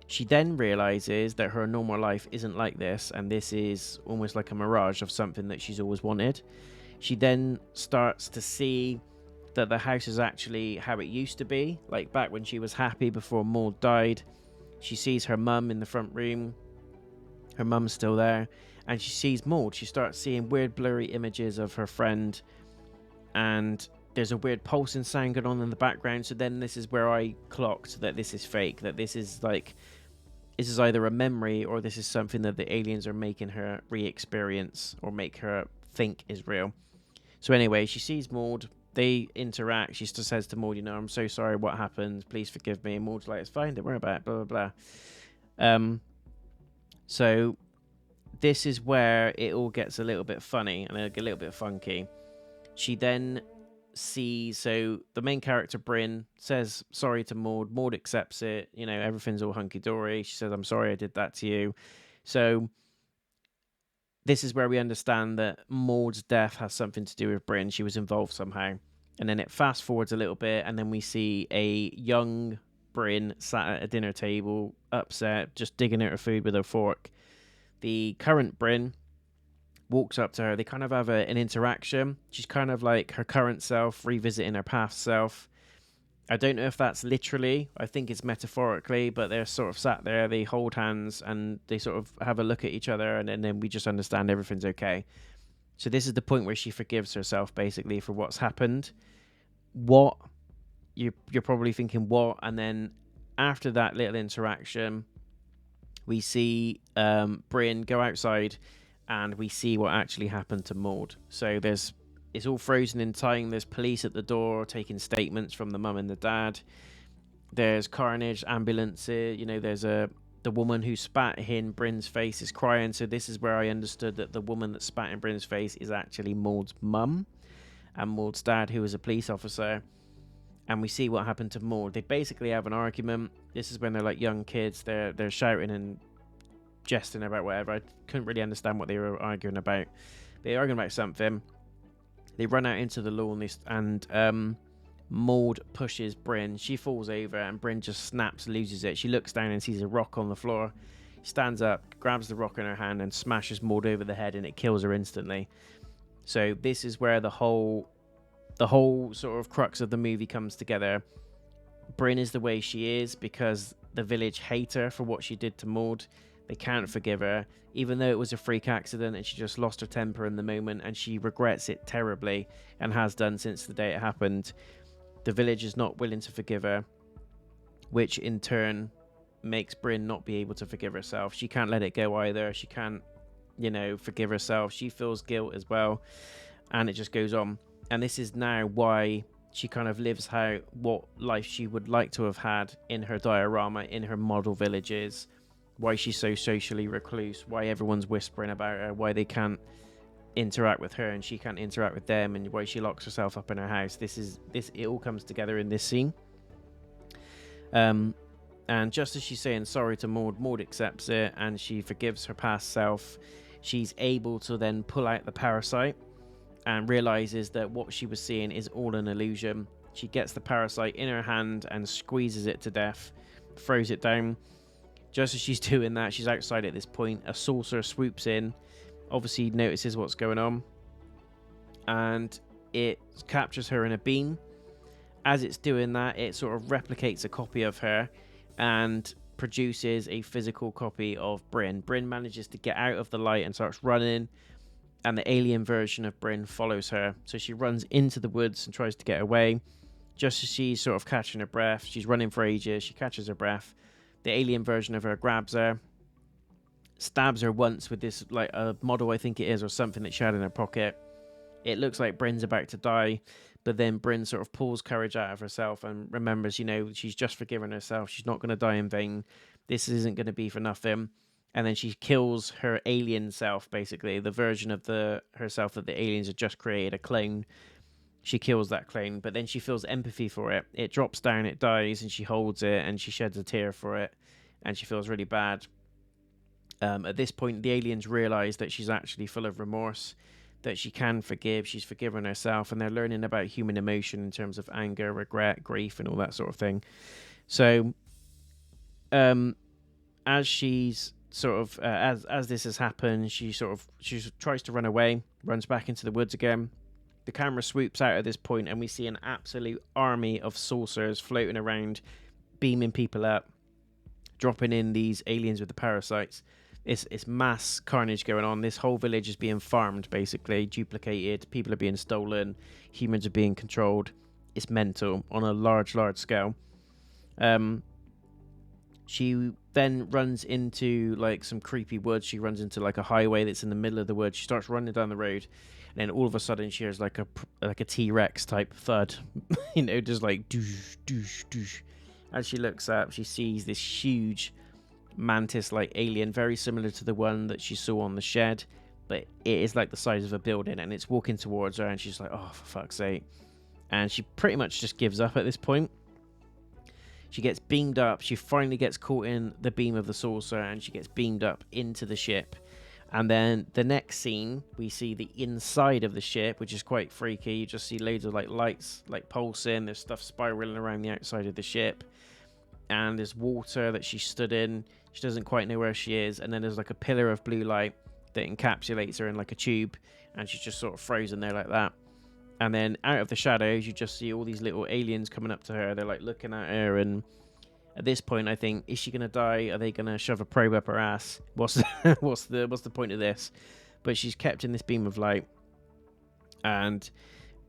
She then realizes that her normal life isn't like this, and this is almost like a mirage of something that she's always wanted. She then starts to see that the house is actually how it used to be, like back when she was happy before Maud died. She sees her mum in the front room. Her mum's still there, and she sees Maud. She starts seeing weird blurry images of her friend, and there's a weird pulsing sound going on in the background. So then this is where I clocked that this is fake, that this is either a memory or this is something that the aliens are making her re-experience or make her think is real. So anyway, she sees Maud. They interact. She just says to Maud, I'm so sorry what happened. Please forgive me. And Maud's like, it's fine. Don't worry about it. Blah, blah, blah. So this is where it all gets a little bit funny and a little bit funky. She then sees, so the main character, Bryn, says sorry to Maud. Maud accepts it. Everything's all hunky-dory. She says, I'm sorry I did that to you. So this is where we understand that Maud's death has something to do with Bryn. She was involved somehow. And then it fast forwards a little bit, and then we see a young Bryn sat at a dinner table, upset, just digging at her food with a fork. The current Bryn walks up to her. They kind of have an interaction. She's kind of like her current self revisiting her past self. I don't know if that's literally. I think it's metaphorically, but they're sort of sat there. They hold hands and they sort of have a look at each other, and then we just understand everything's okay. So this is the point where she forgives herself basically for what's happened. What? You're probably thinking what? And then after that little interaction, we see Bryn go outside, and we see what actually happened to Maud. So it's all frozen in time. There's police at the door taking statements from the mum and the dad. There's carnage, ambulances. There's a the woman who spat in Bryn's face is crying. So this is where I understood that the woman that spat in Bryn's face is actually Maud's mum and Maud's dad, who was a police officer. And we see what happened to Maud. They basically have an argument. This is when they're like young kids. They're shouting and jesting about whatever. I couldn't really understand what they were arguing about. They're arguing about something. They run out into the lawn and Maud pushes Bryn. She falls over and Bryn just snaps, loses it. She looks down and sees a rock on the floor. Stands up, grabs the rock in her hand and smashes Maud over the head, and it kills her instantly. So this is where the whole sort of crux of the movie comes together. Bryn is the way she is because the village hate her for what she did to Maud. They can't forgive her, even though it was a freak accident and she just lost her temper in the moment, and she regrets it terribly and has done since the day it happened. The village is not willing to forgive her, which in turn makes Bryn not be able to forgive herself. She can't let it go either. She can't, forgive herself. She feels guilt as well, and it just goes on. And this is now why she kind of lives out what life she would like to have had in her diorama, in her model villages, why she's so socially recluse, why everyone's whispering about her, why they can't interact with her and she can't interact with them, and why she locks herself up in her house. It all comes together in this scene. And just as she's saying sorry to Maud accepts it and she forgives her past self. She's able to then pull out the parasite and realizes that what she was seeing is all an illusion. She gets the parasite in her hand and squeezes it to death, throws it down. Just as she's doing that, she's outside at this point. A saucer swoops in, obviously notices what's going on, and it captures her in a beam. As it's doing that, it sort of replicates a copy of her and produces a physical copy of Bryn. Bryn manages to get out of the light and starts running, and the alien version of Bryn follows her. So she runs into the woods and tries to get away. Just as she's sort of catching her breath, she's running for ages, she catches her breath. The alien version of her grabs her, stabs her once with this, like a model, I think it is, or something that she had in her pocket. It looks like Bryn's about to die, but then Bryn sort of pulls courage out of herself and remembers, she's just forgiven herself. She's not going to die in vain. This isn't going to be for nothing. And then she kills her alien self, basically, the version of herself that the aliens had just created, a clone. She kills that clone, but then she feels empathy for it. It drops down, it dies, and she holds it, and she sheds a tear for it, and she feels really bad. At this point, the aliens realize that she's actually full of remorse, that she can forgive, she's forgiven herself, and they're learning about human emotion in terms of anger, regret, grief, and all that sort of thing. So, as she's sort of, as this has happened, she tries to run away, runs back into the woods again. The camera swoops out at this point and we see an absolute army of saucers floating around, beaming people up, dropping in these aliens with the parasites. It's mass carnage going on. This whole village is being farmed, basically, duplicated. People are being stolen. Humans are being controlled. It's mental on a large scale. She then runs into like some creepy woods. She runs into like a highway that's in the middle of the woods. She starts running down the road. And then all of a sudden she hears like a T-Rex type thud, just like doosh, doosh, doosh. As she looks up, she sees this huge mantis-like alien, very similar to the one that she saw on the shed, but it is like the size of a building, and it's walking towards her, and she's like, oh, for fuck's sake. And she pretty much just gives up at this point. She gets beamed up. She finally gets caught in the beam of the saucer, and she gets beamed up into the ship. And then the next scene, we see the inside of the ship, which is quite freaky. You just see loads of like lights like pulsing. There's stuff spiraling around the outside of the ship. And there's water that she stood in. She doesn't quite know where she is. And then there's like a pillar of blue light that encapsulates her in like a tube. And she's just sort of frozen there like that. And then out of the shadows, you just see all these little aliens coming up to her. They're like looking at her, and at this point, I think, is she gonna die? Are they gonna shove a probe up her ass? What's the point of this? But she's kept in this beam of light, and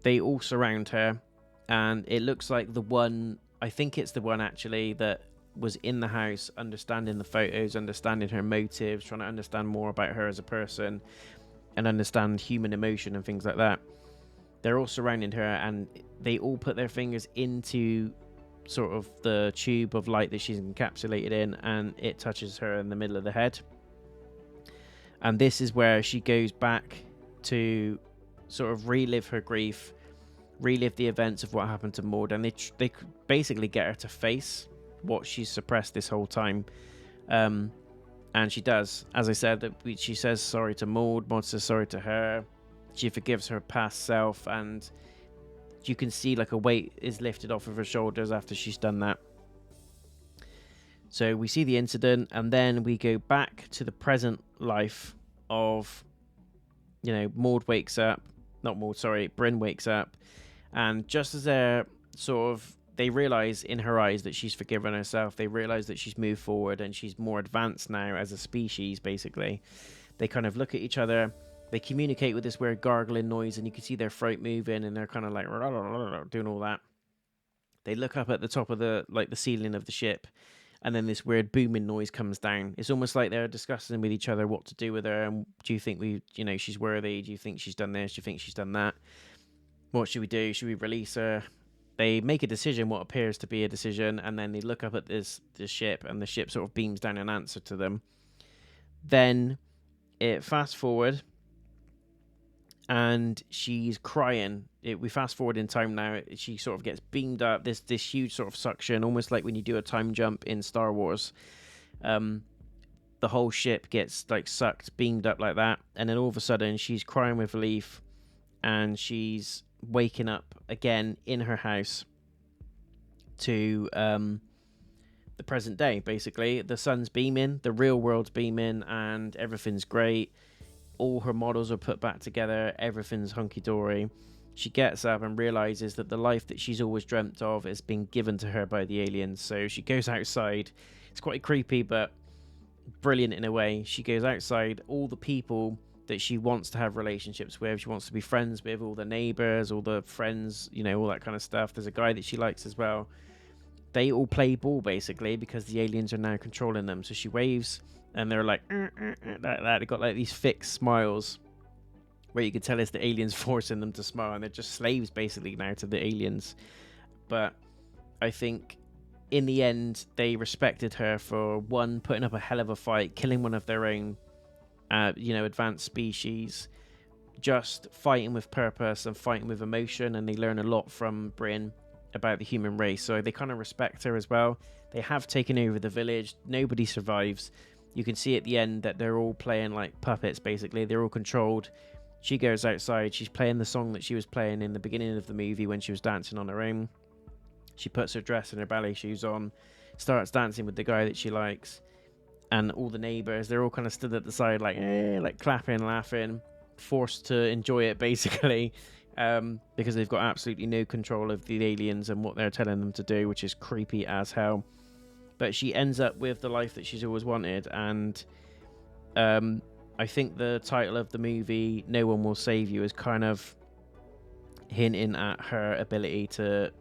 they all surround her. And it looks like the one, I think it's the one actually that was in the house, understanding the photos, understanding her motives, trying to understand more about her as a person, and understand human emotion and things like that. They're all surrounding her, and they all put their fingers into sort of the tube of light that she's encapsulated in, and it touches her in the middle of the head. And this is where she goes back to sort of relive her grief, relive the events of what happened to Maud, and they basically get her to face what she's suppressed this whole time. And she does. As I said, she says sorry to Maud. Maud says sorry to her. She forgives her past self, and you can see like a weight is lifted off of her shoulders after she's done that. So we see the incident, and then we go back to the present life of, Maud wakes up. Not Maud, sorry, Bryn wakes up. And just as they realize in her eyes that she's forgiven herself, they realize that she's moved forward and she's more advanced now as a species, basically. They kind of look at each other. They communicate with this weird gargling noise, and you can see their throat moving, and they're kind of like doing all that. They look up at the top of the ceiling of the ship, and then this weird booming noise comes down. It's almost like they're discussing with each other what to do with her. And do you think she's worthy? Do you think she's done this? Do you think she's done that? What should we do? Should we release her? They make a decision, what appears to be a decision, and then they look up at this ship, and the ship sort of beams down an answer to them. Then it fast forward, and she's crying. We fast forward in time now. She sort of gets beamed up. This huge sort of suction, almost like when you do a time jump in Star Wars. The whole ship gets like sucked, beamed up like that, and then all of a sudden she's crying with relief, and she's waking up again in her house to the present day. Basically, the sun's beaming, the real world's beaming, and everything's great. All her models are put back together, everything's hunky-dory. She gets up and realizes that the life that she's always dreamt of has been given to her by the aliens. So she goes outside. It's quite creepy, but brilliant in a way. She goes outside. All the people that she wants to have relationships with, she wants to be friends with, all the neighbors, all the friends, all that kind of stuff. There's a guy that she likes as well. They all play ball, basically, because the aliens are now controlling them. So she waves, and they're like, like that. They've got like these fixed smiles where you can tell it's the aliens forcing them to smile, and they're just slaves basically now to the aliens. But I think in the end, they respected her for, one, putting up a hell of a fight, killing one of their own, advanced species, just fighting with purpose and fighting with emotion, and they learn a lot from Bryn about the human race. So they kind of respect her as well. They have taken over the village. Nobody survives. You can see at the end that they're all playing like puppets, basically. They're all controlled. She goes outside. She's playing the song that she was playing in the beginning of the movie when she was dancing on her own. She puts her dress and her ballet shoes on, starts dancing with the guy that she likes. And all the neighbors, they're all kind of stood at the side like clapping, laughing, forced to enjoy it, basically, because they've got absolutely no control of the aliens and what they're telling them to do, which is creepy as hell. But she ends up with the life that she's always wanted, and I think the title of the movie, No One Will Save You, is kind of hinting at her ability to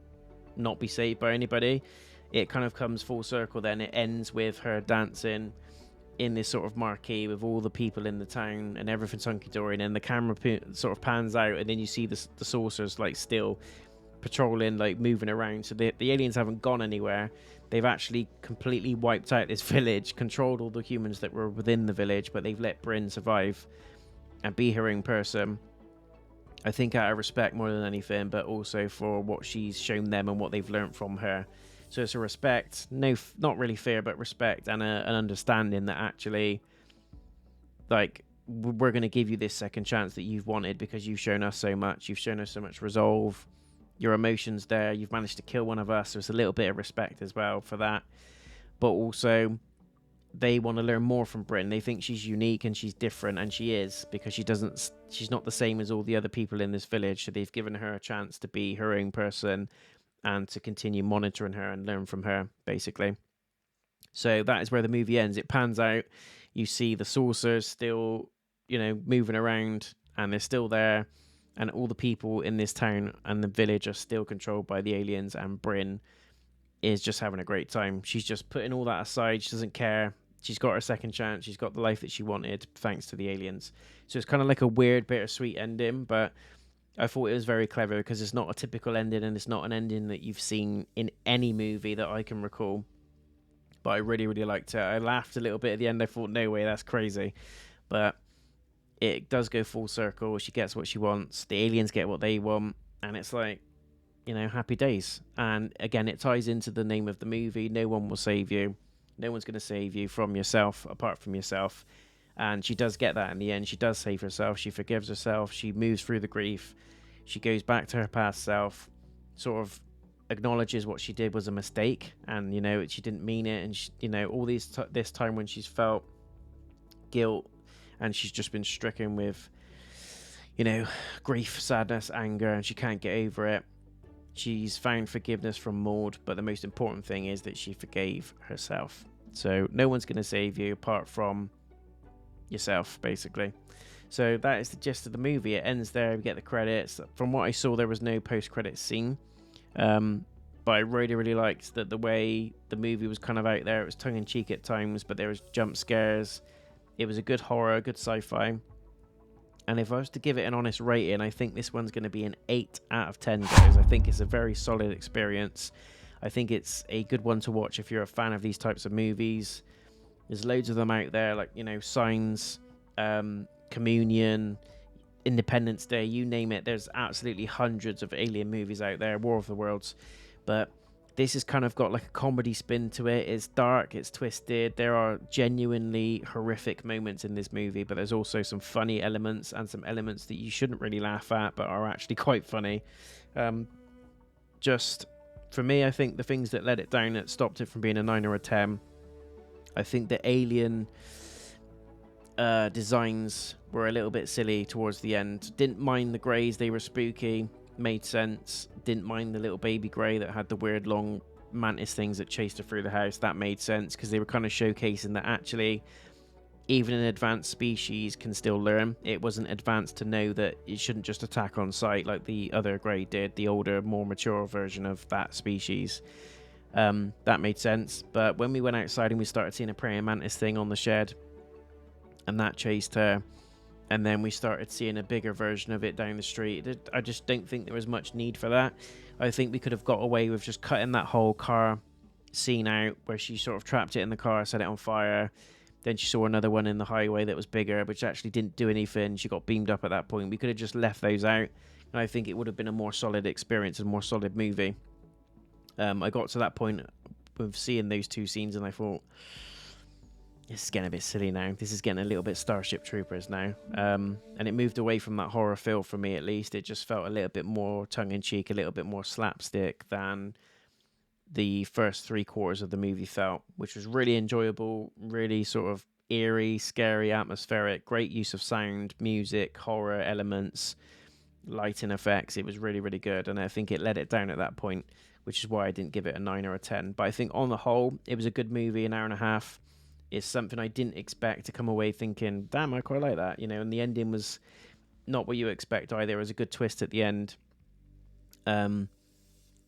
not be saved by anybody. It kind of comes full circle then. It ends with her dancing in this sort of marquee with all the people in the town, and everything's hunky-dory, and then the camera sort of pans out, and then you see the saucers like still patrolling, like moving around. So the aliens haven't gone anywhere. They've actually completely wiped out this village, controlled all the humans that were within the village, but they've let Bryn survive and be her own person. I think out of respect more than anything, but also for what she's shown them and what they've learned from her. So it's a respect, not really fear, but respect, and an understanding that actually, like, we're going to give you this second chance that you've wanted because you've shown us so much. You've shown us so much resolve. Your emotions there. You've managed to kill one of us. So it's a little bit of respect as well for that. But also, they want to learn more from Bryn. They think she's unique and she's different, and she is, because she's not the same as all the other people in this village. So they've given her a chance to be her own person and to continue monitoring her and learn from her, basically. So that is where the movie ends. It pans out. You see the saucers still, moving around, and they're still there. And all the people in this town and the village are still controlled by the aliens, and Bryn is just having a great time. She's just putting all that aside. She doesn't care. She's got her second chance. She's got the life that she wanted thanks to the aliens. So it's kind of like a weird, bittersweet ending, but I thought it was very clever because it's not a typical ending, and it's not an ending that you've seen in any movie that I can recall. But I really, really liked it. I laughed a little bit at the end. I thought, no way, that's crazy. But it does go full circle. She gets what she wants. The aliens get what they want. And it's like, happy days. And again, it ties into the name of the movie. No one will save you. No one's going to save you from yourself, apart from yourself. And she does get that in the end. She does save herself. She forgives herself. She moves through the grief. She goes back to her past self, sort of acknowledges what she did was a mistake, and she didn't mean it. And she, all this time when she's felt guilt, and she's just been stricken with grief, sadness, anger, and she can't get over it. She's found forgiveness from Maud, but the most important thing is that she forgave herself. So no one's going to save you apart from yourself, basically. So that is the gist of the movie. It ends there. We get the credits. From what I saw, there was no post-credits scene. But I really, really liked that the way the movie was kind of out there. It was tongue-in-cheek at times, but there was jump scares. It was a good horror, good sci-fi. And if I was to give it an honest rating, I think this one's going to be an 8 out of 10, guys. I think it's a very solid experience. I think it's a good one to watch if you're a fan of these types of movies. There's loads of them out there, like, Signs, Communion, Independence Day, you name it. There's absolutely hundreds of alien movies out there, War of the Worlds. But this has kind of got like a comedy spin to it. It's dark, it's twisted. There are genuinely horrific moments in this movie, but there's also some funny elements and some elements that you shouldn't really laugh at, but are actually quite funny. Just, for me, I think the things that let it down, that stopped it from being a 9 or a 10, I think the alien designs were a little bit silly towards the end. Didn't mind the greys, they were spooky, made sense. Didn't mind the little baby grey that had the weird long mantis things that chased her through the house. That made sense because they were kind of showcasing that actually even an advanced species can still learn. It wasn't advanced to know that it shouldn't just attack on sight like the other grey did, the older, more mature version of that species. That made sense. But when we went outside and we started seeing a praying mantis thing on the shed, and that chased her, and then we started seeing a bigger version of it down the street, I just don't think there was much need for that. I think we could have got away with just cutting that whole car scene out where she sort of trapped it in the car, set it on fire. Then she saw another one in the highway that was bigger, which actually didn't do anything. She got beamed up at that point. We could have just left those out, and I think it would have been a more solid experience and more solid movie. I got to that point with seeing those two scenes, and I thought, this is getting a bit silly now. This is getting a little bit Starship Troopers now. And it moved away from that horror feel for me, at least. It just felt a little bit more tongue-in-cheek, a little bit more slapstick than the first 3/4 of the movie felt, which was really enjoyable, really sort of eerie, scary, atmospheric, great use of sound, music, horror elements, lighting effects. It was really, really good, and I think it let it down at that point, which is why I didn't give it a 9 or a 10. But I think on the whole, it was a good movie, an hour and a half. It's something I didn't expect to come away thinking, damn, I quite like that, and the ending was not what you expect either. It was a good twist at the end.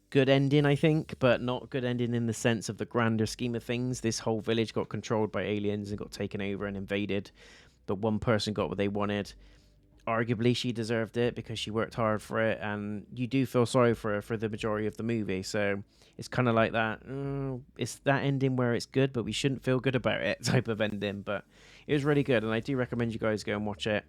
Good ending, I think, but not good ending in the sense of the grander scheme of things. This whole village got controlled by aliens and got taken over and invaded, but one person got what they wanted. Arguably, she deserved it because she worked hard for it, and you do feel sorry for her for the majority of the movie. So it's kind of like that. It's that ending where it's good, but we shouldn't feel good about it type of ending. But it was really good, and I do recommend you guys go and watch it.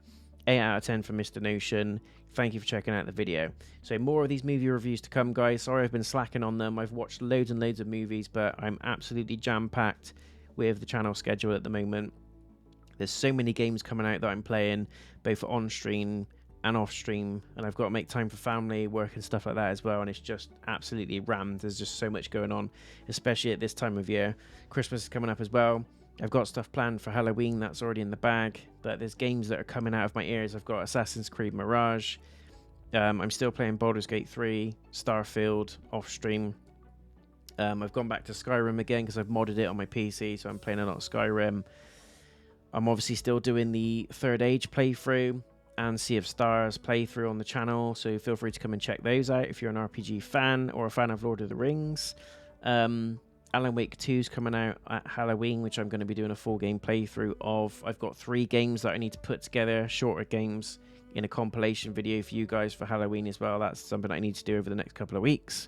8 out of 10 for Mr.Notion. Thank you for checking out the video. So more of these movie reviews to come, guys. Sorry I've been slacking on them. I've watched loads and loads of movies, but I'm absolutely jam-packed with the channel schedule at the moment. There's so many games coming out that I'm playing, both on stream and off stream, and I've got to make time for family, work and stuff like that as well, and it's just absolutely rammed. There's just so much going on, especially at this time of year. Christmas is coming up as well. I've got stuff planned for Halloween that's already in the bag, but there's games that are coming out of my ears. I've got Assassin's Creed Mirage. I'm still playing Baldur's Gate 3, Starfield, off stream. I've gone back to Skyrim again because I've modded it on my PC, so I'm playing a lot of Skyrim. I'm obviously still doing the Third Age playthrough and Sea of Stars playthrough on the channel, so feel free to come and check those out if you're an RPG fan or a fan of Lord of the Rings. Alan Wake 2 is coming out at Halloween, which I'm going to be doing a full game playthrough of. I've got 3 games that I need to put together, shorter games, in a compilation video for you guys for Halloween as well. That's something I need to do over the next couple of weeks.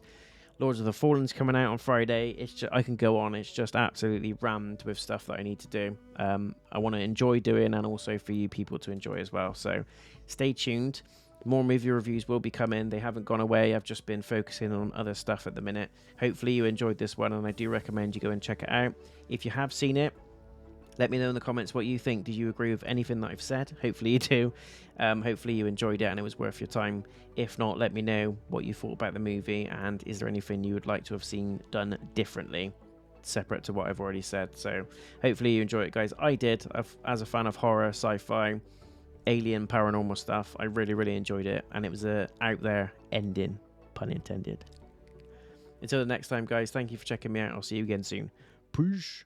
Lords of the Fallen's coming out on Friday. It's just, I can go on. It's just absolutely rammed with stuff that I need to do. I want to enjoy doing, and also for you people to enjoy as well. So stay tuned. More movie reviews will be coming. They haven't gone away. I've just been focusing on other stuff at the minute. Hopefully you enjoyed this one, and I do recommend you go and check it out. If you have seen it, let me know in the comments what you think. Did you agree with anything that I've said? Hopefully you do. Hopefully you enjoyed it and it was worth your time. If not, let me know what you thought about the movie, and is there anything you would like to have seen done differently, separate to what I've already said. So hopefully you enjoy it, guys. I did. As a fan of horror, sci-fi, alien, paranormal stuff, I really, really enjoyed it, and it was a out there ending, pun intended. Until the next time, guys, thank you for checking me out. I'll see you again soon. Peace.